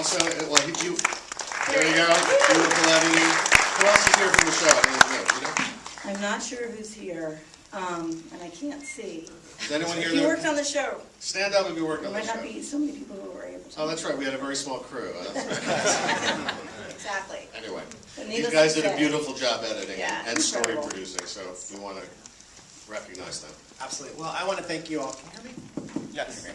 also, well, there you go. Beautiful editing. Who else is here from the show? I don't know. You know? I'm not sure who's here, and I can't see. Is anyone here? If you worked on the show. Stand up if you worked There on the might show. not be so many people who were able to. Oh, that's right. We had a very small crew. That's right. Exactly. Anyway, But these needless guys to did a say- beautiful job editing Yeah, and story incredible. producing, so we want to recognize them. Absolutely. Well, I want to thank you all. Can you hear me? Yes.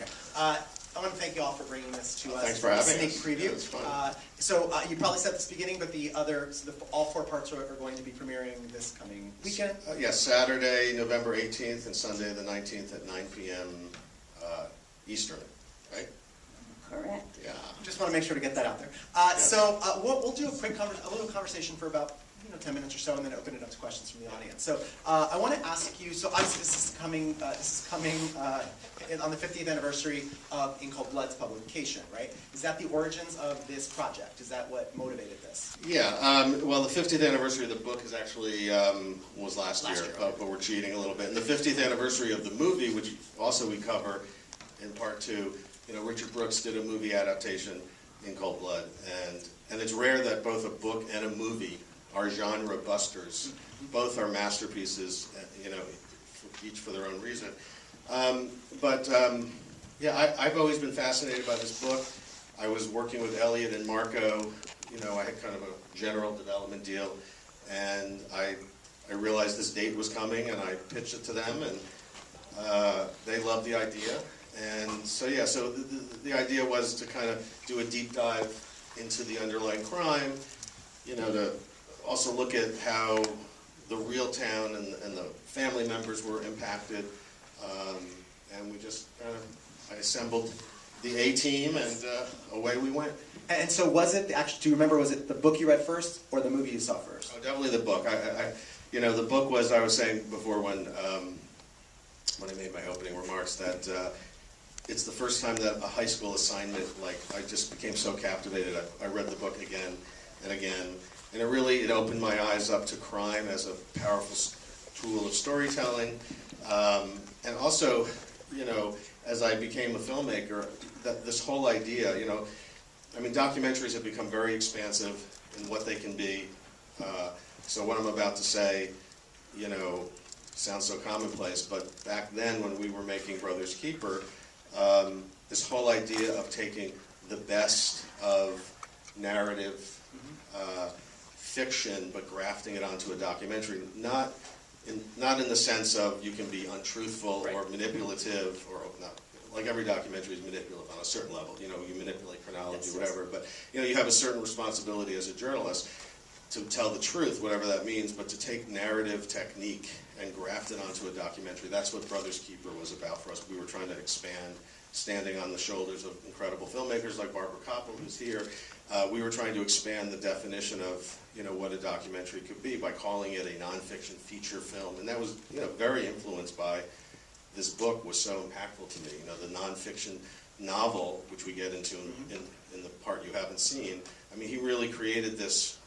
I want to thank you all for bringing this to us. Thanks for having Sneak us. preview. Yeah, it's fun. You probably said this at the beginning, but all 4 parts are going to be premiering this coming weekend. Yes, Saturday, November 18th, and Sunday the 19th at 9 p.m. Eastern, right? Correct. Yeah. Just want to make sure to get that out there. We'll do a little conversation for about 10 minutes or so, and then open it up to questions from the audience. So I want to ask you. So obviously this is coming on the 50th anniversary of In Cold Blood's publication, right? Is that the origins of this project? Is that what motivated this? Yeah. Well, the 50th anniversary of the book is actually was last year, but we're cheating a little bit. And the 50th anniversary of the movie, which also we cover in part 2. Richard Brooks did a movie adaptation, In Cold Blood, and it's rare that both a book and a movie are genre busters. Both are masterpieces, each for their own reason. I've always been fascinated by this book. I was working with Elliot and Marco. I had kind of a general development deal, and I realized this date was coming, and I pitched it to them, and they loved the idea. And so the idea was to kind of do a deep dive into the underlying crime, to also look at how the real town and the family members were impacted, and we just I assembled the A-team, and away we went. And so was it, do you remember, was it the book you read first or the movie you saw first? Oh, definitely the book. The book was, I was saying before when I made my opening remarks, that it's the first time that a high school assignment, I just became so captivated. I read the book again and again, and it opened my eyes up to crime as a powerful tool of storytelling, and also, as I became a filmmaker, that this whole idea, documentaries have become very expansive in what they can be. So what I'm about to say, sounds so commonplace, but back then when we were making Brother's Keeper, this whole idea of taking the best of narrative fiction, but grafting it onto a documentary, not in the sense of you can be untruthful or manipulative, or not. Like every documentary is manipulative on a certain level. You manipulate chronology, whatever. But you have a certain responsibility as a journalist to tell the truth, whatever that means. But to take narrative technique and graft it onto a documentary, that's what Brother's Keeper was about for us. We were trying to expand, standing on the shoulders of incredible filmmakers like Barbara Koppel, who's here. We were trying to expand the definition of what a documentary could be by calling it a nonfiction feature film, and that was very influenced by this book. Was so impactful to me. The nonfiction novel, which we get into in the part you haven't seen. I mean, he really created this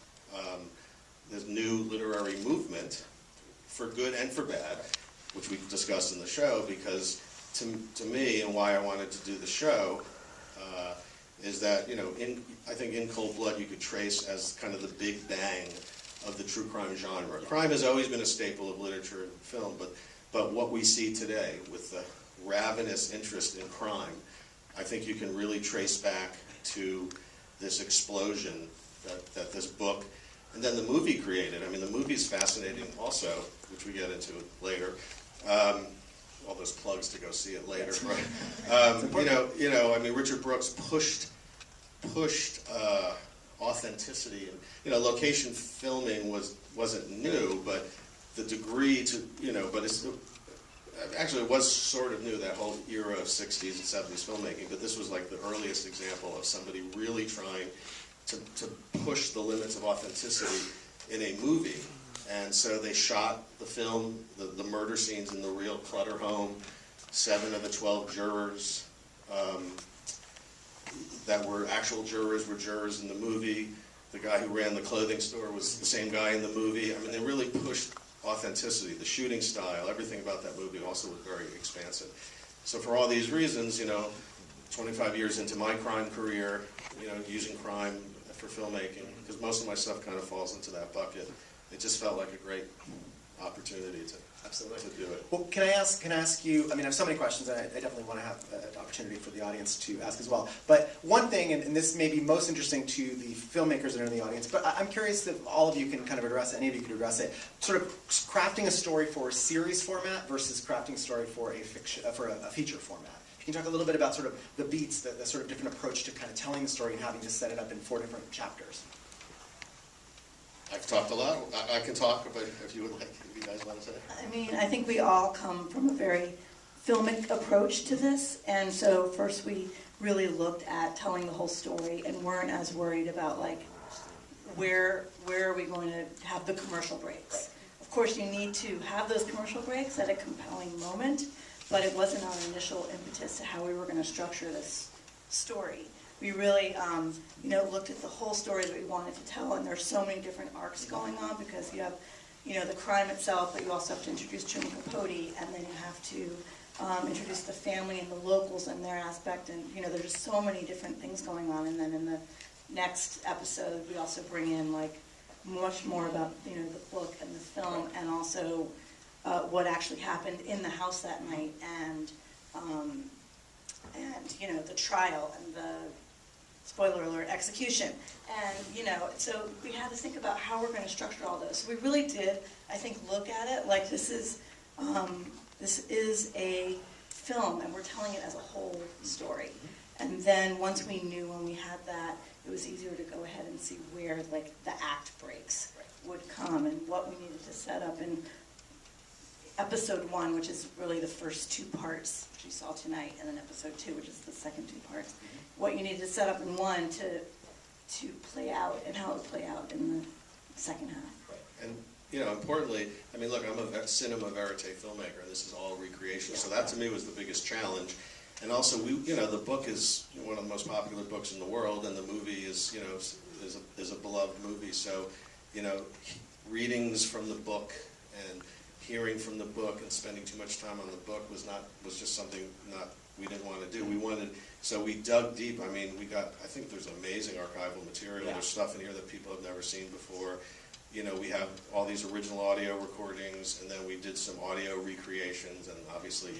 this new literary movement, for good and for bad, which we discussed in the show, because to me, and why I wanted to do the show, is that, I think In Cold Blood you could trace as kind of the big bang of the true crime genre. Crime has always been a staple of literature and film, but what we see today with the ravenous interest in crime, I think you can really trace back to this explosion that this book, and then the movie created. I mean, the movie's fascinating also, which we get into later. All those plugs to go see it later, right? Richard Brooks pushed authenticity, and location filming wasn't new, but the degree to but it was sort of new, that whole era of 60s and 70s filmmaking. But this was like the earliest example of somebody really trying to push the limits of authenticity in a movie. And so they shot the film, the murder scenes in the real Clutter home. 7 of the 12 jurors that were actual jurors were jurors in the movie. The guy who ran the clothing store was the same guy in the movie. I mean, they really pushed authenticity. The shooting style, everything about that movie also was very expansive. So for all these reasons, 25 years into my crime career, you know, using crime for filmmaking, because most of my stuff kind of falls into that bucket. It just felt like a great opportunity to do it. Well, can I ask you, I mean, I have so many questions, and I definitely want to have an opportunity for the audience to ask as well. But one thing, and this may be most interesting to the filmmakers that are in the audience, but I'm curious if all of you can kind of address it, any of you could address it, sort of crafting a story for a series format versus crafting a story for a feature format. Can you talk a little bit about sort of the beats, the sort of different approach to kind of telling the story and having to set it up in 4 different chapters? I've talked a lot. I can talk, but if you would like, if you guys want to say. I mean, I think we all come from a very filmic approach to this, and so first we really looked at telling the whole story and weren't as worried about like where are we going to have the commercial breaks. Of course, you need to have those commercial breaks at a compelling moment, but it wasn't our initial impetus to how we were going to structure this story. We really, you know, looked at the whole story that we wanted to tell, and there's so many different arcs going on because you have, you know, the crime itself, but you also have to introduce Jim Capote, and then you have to introduce the family and the locals and their aspect, and you know, there's just so many different things going on. And then in the next episode, we also bring in like much more about, you know, the book and the film, and also what actually happened in the house that night, and you know, the trial and the, spoiler alert, execution. And, you know, so we had to think about how we're going to structure all those. So we really did, I think, look at it like this is a film, and we're telling it as a whole story. And then once we knew when we had that, it was easier to go ahead and see where, like, the act breaks would come and what we needed to set up in episode 1, which is really the first 2 parts, which you saw tonight, and then episode 2, which is the second 2 parts. What you need to set up in 1 to play out, and how it would play out in the second half. Right. And, you know, importantly, I mean, look, I'm a cinema verite filmmaker, and this is all recreation, so that to me was the biggest challenge. And also, you know, the book is one of the most popular books in the world, and the movie is, you know, is a beloved movie. So, you know, readings from the book and hearing from the book and spending too much time on the book was just something we didn't want to do. So we dug deep. I mean, I think there's amazing archival material. Yeah. There's stuff in here that people have never seen before. You know, we have all these original audio recordings, and then we did some audio recreations and obviously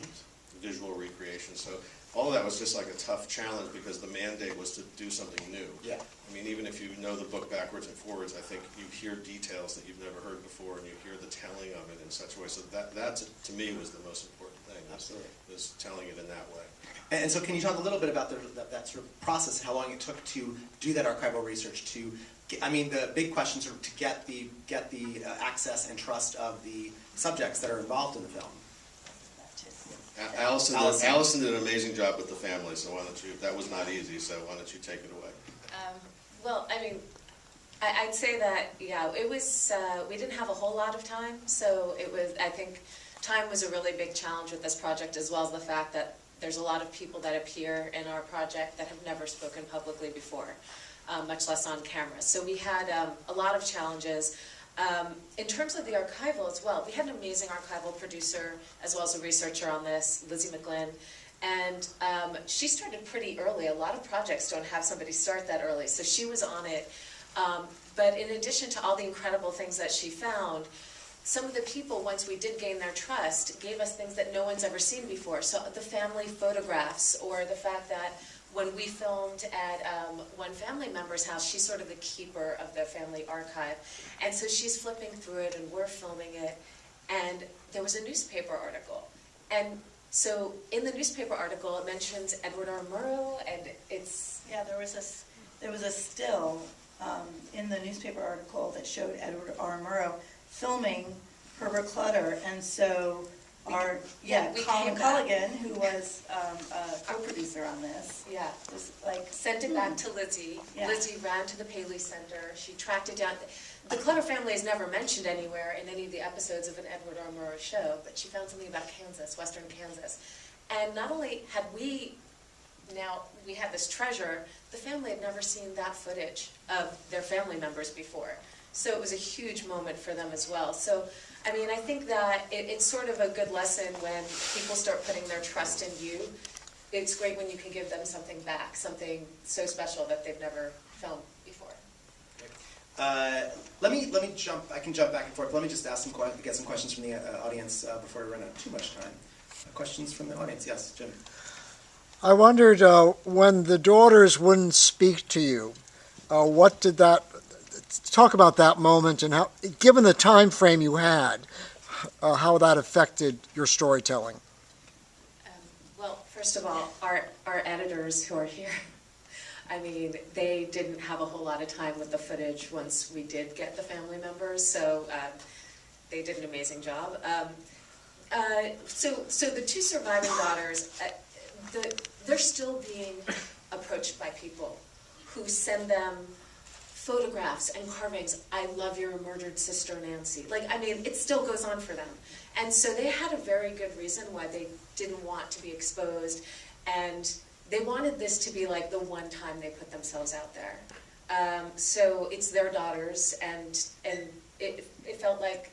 visual recreations. So all of that was just like a tough challenge because the mandate was to do something new. Yeah. I mean, even if you know the book backwards and forwards, I think you hear details that you've never heard before, and you hear the telling of it in such a way. So that to me was the most important thing. Absolutely. Was telling it in that way. And so can you talk a little bit about that sort of process, how long it took to do that archival research, I mean, the big question sort of to get the access and trust of the subjects that are involved in the film? Allison did an amazing job with the family, so that was not easy, so why don't you take it away? Well, I mean, I'd say that, yeah, it was, we didn't have a whole lot of time, so it was, I think time was a really big challenge with this project, as well as the fact that there's a lot of people that appear in our project that have never spoken publicly before, much less on camera. So we had a lot of challenges. In terms of the archival as well, we had an amazing archival producer as well as a researcher on this, Lizzie McGlynn, and she started pretty early. A lot of projects don't have somebody start that early, so she was on it. But in addition to all the incredible things that she found, some of the people, once we did gain their trust, gave us things that no one's ever seen before. So the family photographs, or the fact that when we filmed at one family member's house, she's sort of the keeper of the family archive. And so she's flipping through it, and we're filming it. And there was a newspaper article. And so in the newspaper article, it mentions Edward R. Murrow, and it's... Yeah, there was a still in the newspaper article that showed Edward R. Murrow filming Herbert Clutter, and so Colin Culligan, who was a co-producer on this, was like sent it back to Lizzie. Yeah. Lizzie ran to the Paley Center. She tracked it down. The Clutter family is never mentioned anywhere in any of the episodes of an Edward R. Murrow show, but she found something about Kansas, western Kansas. And not only had we had this treasure, the family had never seen that footage of their family members before. So it was a huge moment for them as well. So, I mean, I think that it's sort of a good lesson when people start putting their trust in you it's great when you can give them something back, something so special that they've never filmed before. Let me jump. I can jump back and forth. Let me just ask get some questions from the audience before we run out of too much time. Questions from the audience? Yes, Jim. I wondered when the daughters wouldn't speak to you, what did that? Talk about that moment and how, given the time frame you had, how that affected your storytelling. Well, first of all, our editors who are here, I mean, they didn't have a whole lot of time with the footage once we did get the family members, so they did an amazing job. So the two surviving daughters, they're still being approached by people who send them photographs and carvings. I love your murdered sister, Nancy. Like, I mean, it still goes on for them. And so they had a very good reason why they didn't want to be exposed. And they wanted this to be like the one time they put themselves out there. So it's their daughters, and it felt like,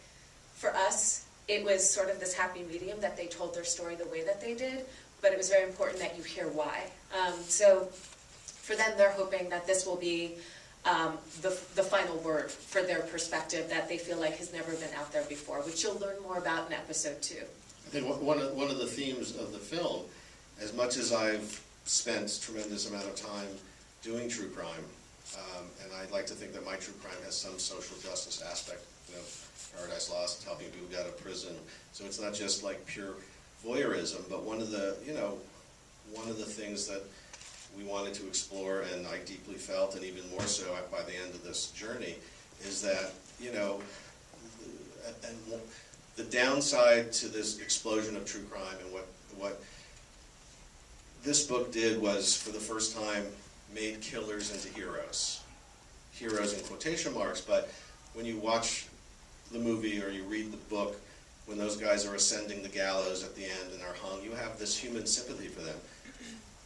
for us, it was sort of this happy medium that they told their story the way that they did, but it was very important that you hear why. So for them, they're hoping that this will be the final word for their perspective that they feel like has never been out there before, which you'll learn more about in episode 2. I think one of the themes of the film, as much as I've spent a tremendous amount of time doing true crime, and I'd like to think that my true crime has some social justice aspect, you know, Paradise Lost, helping people get out of prison. So it's not just like pure voyeurism, but one of the things that we wanted to explore, and I deeply felt, and even more so by the end of this journey, is that, you know, and the downside to this explosion of true crime, and what this book did was, for the first time, made killers into heroes. Heroes in quotation marks, but when you watch the movie or you read the book, when those guys are ascending the gallows at the end and are hung, you have this human sympathy for them,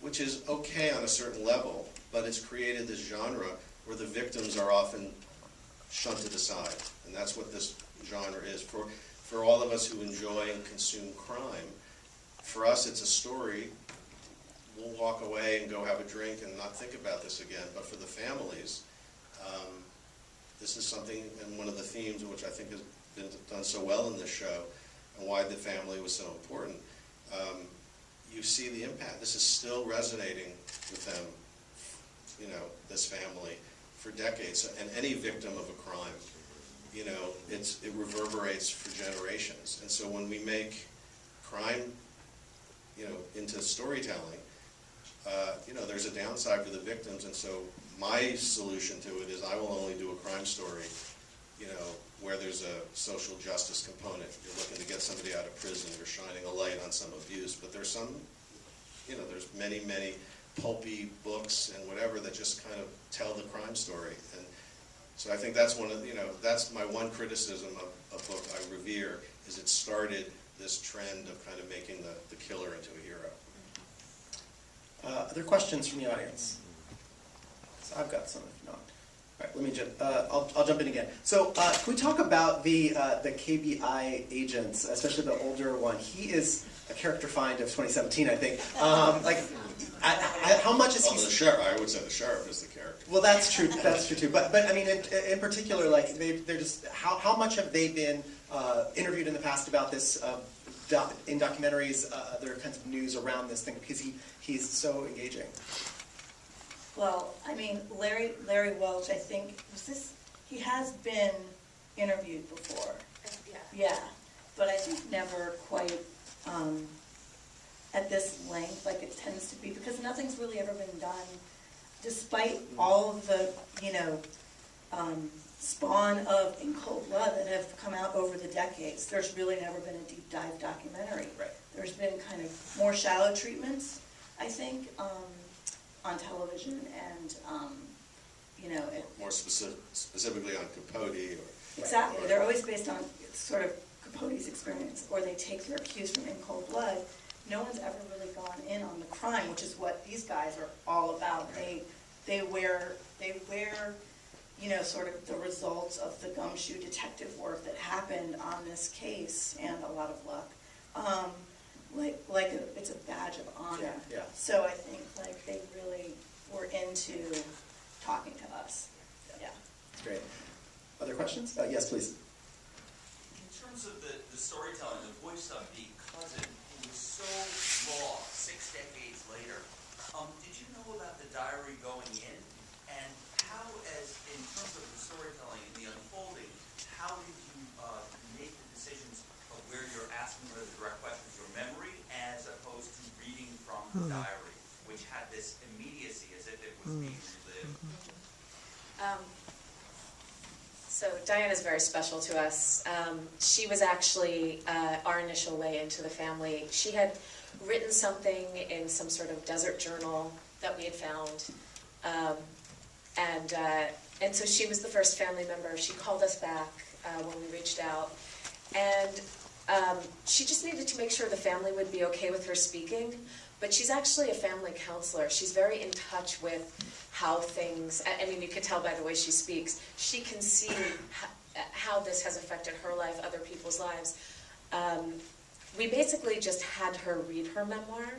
which is okay on a certain level, but it's created this genre where the victims are often shunted aside. And that's what this genre is. For all of us who enjoy and consume crime, for us it's a story. We'll walk away and go have a drink and not think about this again. But for the families, this is something, and one of the themes in which I think has been done so well in this show, and why the family was so important. You see the impact. This is still resonating with them, you know, this family, for decades. And any victim of a crime, you know, it reverberates for generations. And so when we make crime, you know, into storytelling, you know, there's a downside for the victims. And so my solution to it is I will only do a crime story, you know, where there's a social justice component. You're looking to get somebody out of prison, you're shining a light on some abuse, but there's some, you know, there's many, many pulpy books and whatever that just kind of tell the crime story. And so I think that's one of, you know, that's my one criticism of a book I revere, is it started this trend of kind of making the killer into a hero. Other questions from the audience? So I've got some, if not. All right, let me jump. I'll jump in again. So can we talk about the KBI agents, especially the older one? He is a character find of 2017, I think. How much is he? Well, the sheriff, I would say the sheriff is the character. Well, that's true. That's true too. But I mean, in particular, like they're just how much have they been interviewed in the past about this in documentaries, other kinds of news around this thing, because he's so engaging. Well, I mean, Larry Welch, I think, he has been interviewed before. Yeah. Yeah, but I think never quite at this length, like it tends to be, because nothing's really ever been done, despite all of the, you know, spawn of In Cold Blood that have come out over the decades. There's really never been a deep dive documentary. Right. There's been kind of more shallow treatments, I think, on television, and you know, More specifically on Capote. exactly. They're always based on sort of Capote's experience, or they take their cues from In Cold Blood. No one's ever really gone in on the crime, which is what these guys are all about. They wear, you know, sort of the results of the gumshoe detective work that happened on this case, and a lot of luck. it's a badge of honor. Yeah, yeah. So I think like they really were into talking to us. Yeah. That's great. Other questions? Yes, please. In terms of the storytelling, the voice of the cousin who was so raw 6 decades later, did you know about the diary going in? And how, as in terms of the storytelling and the unfolding, how did you make the decisions of where you're asking her the direct questions, your memory, as opposed to reading from the diary, which had this immediacy as if it was being relived? So Diana's very special to us. She was actually our initial way into the family. She had written something in some sort of desert journal that we had found. And so she was the first family member. She called us back when we reached out. And she just needed to make sure the family would be okay with her speaking. But she's actually a family counselor. She's very in touch with how things, I mean, you can tell by the way she speaks. She can see how this has affected her life, other people's lives. We basically just had her read her memoir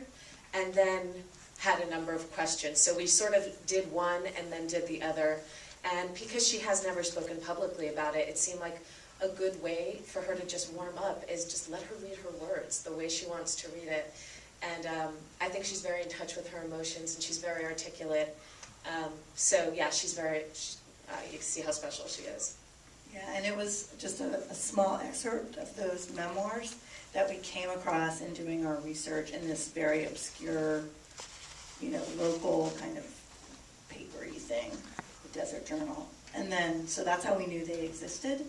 and then had a number of questions. So we sort of did one and then did the other. And because she has never spoken publicly about it, it seemed like a good way for her to just warm up is just let her read her words the way she wants to read it. And I think she's very in touch with her emotions, and she's very articulate. So yeah, she's very, you can see how special she is. Yeah, and it was just a small excerpt of those memoirs that we came across in doing our research in this very obscure, local kind of papery thing, the Desert Journal. And then, so that's how we knew they existed.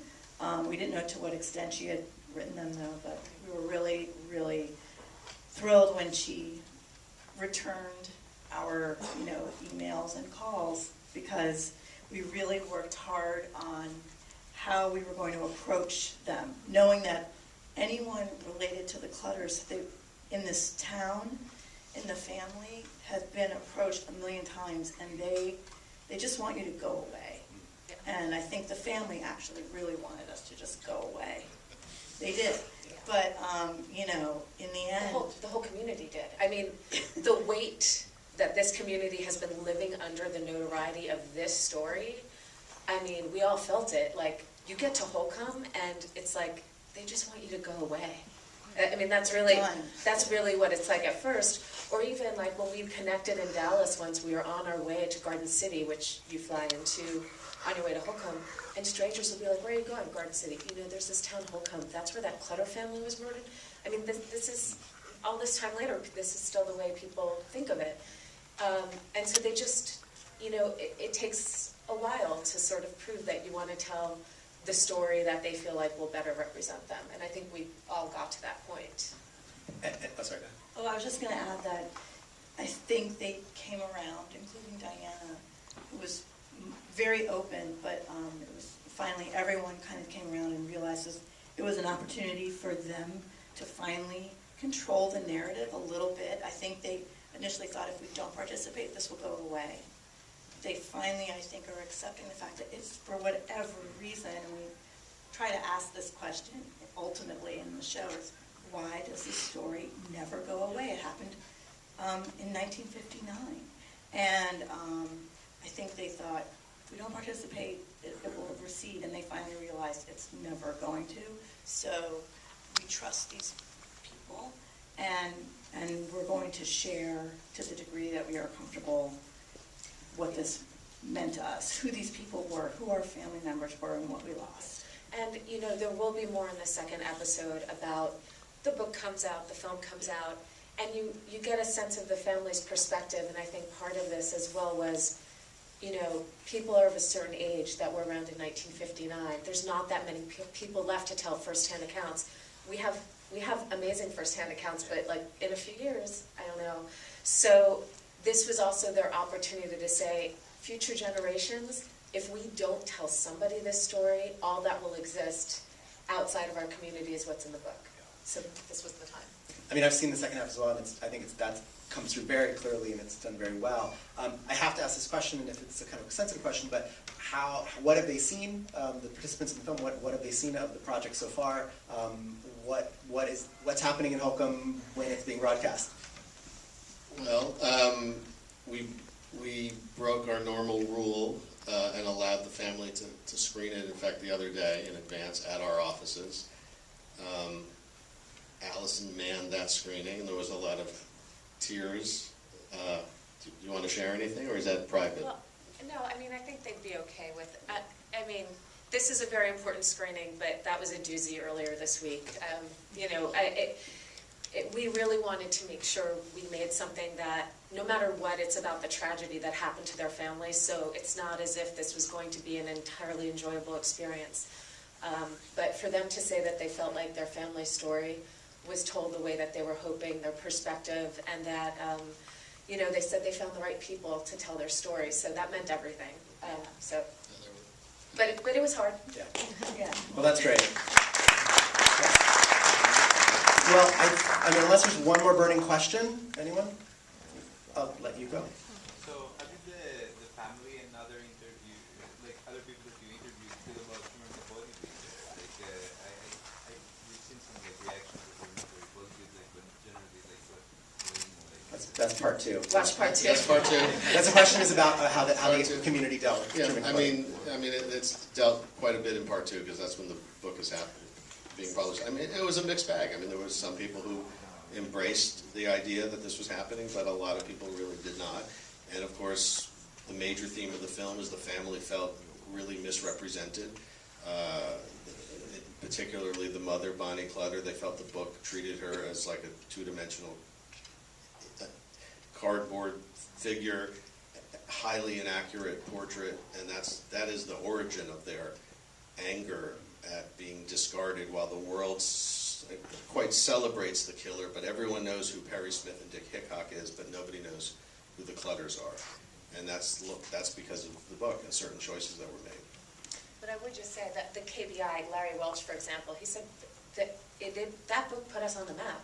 We didn't know to what extent she had written them though, but we were really, really thrilled when she returned our, emails and calls, because we really worked hard on how we were going to approach them, knowing that anyone related to the Clutters in this town, in the family, has been approached a million times, and they just want you to go away. And I think the family actually really wanted us to just go away. They did. But, in the end... The whole community did. I mean, the weight that this community has been living under, the notoriety of this story, I mean, we all felt it. Like, you get to Holcomb, and it's like, they just want you to go away. I mean, that's really what it's like at first. Or even, like, when we connected in Dallas once, we were on our way to Garden City, which you fly into on your way to Holcomb, and strangers will be like, where are you going? Garden City. There's this town, Holcomb. That's where that Clutter family was murdered. I mean, this is, all this time later, this is still the way people think of it. And so they just, it takes a while to sort of prove that you want to tell the story that they feel like will better represent them. And I think we all got to that point. Sorry. Oh, I was just going to add that I think they came around, including Diana, who was very open, but it was finally everyone kind of came around and realized it was an opportunity for them to finally control the narrative a little bit. I think they initially thought if we don't participate, this will go away. They finally, I think, are accepting the fact that it's for whatever reason, and we try to ask this question ultimately in the show is, why does this story never go away? It happened in 1959. And I think they thought, if we don't participate, it will recede, and they finally realized it's never going to. So we trust these people, and we're going to share to the degree that we are comfortable what this meant to us, who these people were, who our family members were, and what we lost. And, there will be more in the second episode about the book comes out, the film comes out, and you get a sense of the family's perspective, and I think part of this as well was, people are of a certain age that were around in 1959. There's not that many people left to tell first-hand accounts. We have amazing first-hand accounts, but like in a few years, I don't know. So this was also their opportunity to say, future generations, if we don't tell somebody this story, all that will exist outside of our community is what's in the book. So this was the time. I mean, I've seen the second half as well, and I think that comes through very clearly, and it's done very well. I have to ask this question, and if it's a kind of sensitive question, but what have they seen? The participants in the film, what have they seen of the project so far? What's happening in Holcomb when it's being broadcast? Well, we broke our normal rule and allowed the family to screen it, in fact, the other day in advance at our offices. Allison manned that screening, and there was a lot of tears. Do you want to share anything, or is that private? Well, no, I mean, I think they'd be okay with, I mean, this is a very important screening, but that was a doozy earlier this week. You know, we really wanted to make sure we made something that, no matter what, it's about the tragedy that happened to their families, so it's not as if this was going to be an entirely enjoyable experience. But for them to say that they felt like their family story was told the way that they were hoping, their perspective, and that, you know, they said they found the right people to tell their story, so that meant everything. But it was hard. Yeah. Yeah. Well, that's great. Well, I mean, unless there's one more burning question, anyone? I'll let you go. So, how did the family and other other people that you interviewed feel about Truman Capote being there? We've seen some reactions that were not very positive, but generally, That's part two. Watch part two. That's part two. That's the question is about how the community dealt with Yeah, Truman I Capote. mean, it's dealt quite a bit in part two, because that's when the book is being published. I mean, it was a mixed bag. I mean, there was some people who embraced the idea that this was happening, but a lot of people really did not. And of course, the major theme of the film is the family felt really misrepresented. Particularly the mother, Bonnie Clutter, they felt the book treated her as like a two-dimensional cardboard figure, highly inaccurate portrait, and that is the origin of their anger at being discarded, while the world quite celebrates the killer, but everyone knows who Perry Smith and Dick Hickok is, but nobody knows who the Clutters are. And that's because of the book and certain choices that were made. But I would just say that the KBI, Larry Welch, for example, he said that that book put us on the map.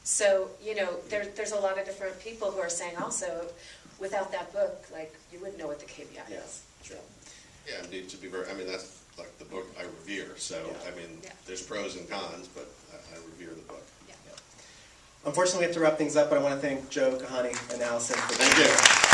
So, you know, there's a lot of different people who are saying also, without that book, like, you wouldn't know what the KBI is. Sure. Yeah, indeed, to be very, I mean, that's like the book I revere, so, Yeah. I mean, Yeah. there's pros and cons, but I revere the book. Unfortunately, we have to wrap things up, but I want to thank Joe, Kahani, and Allison for being Thank you. here.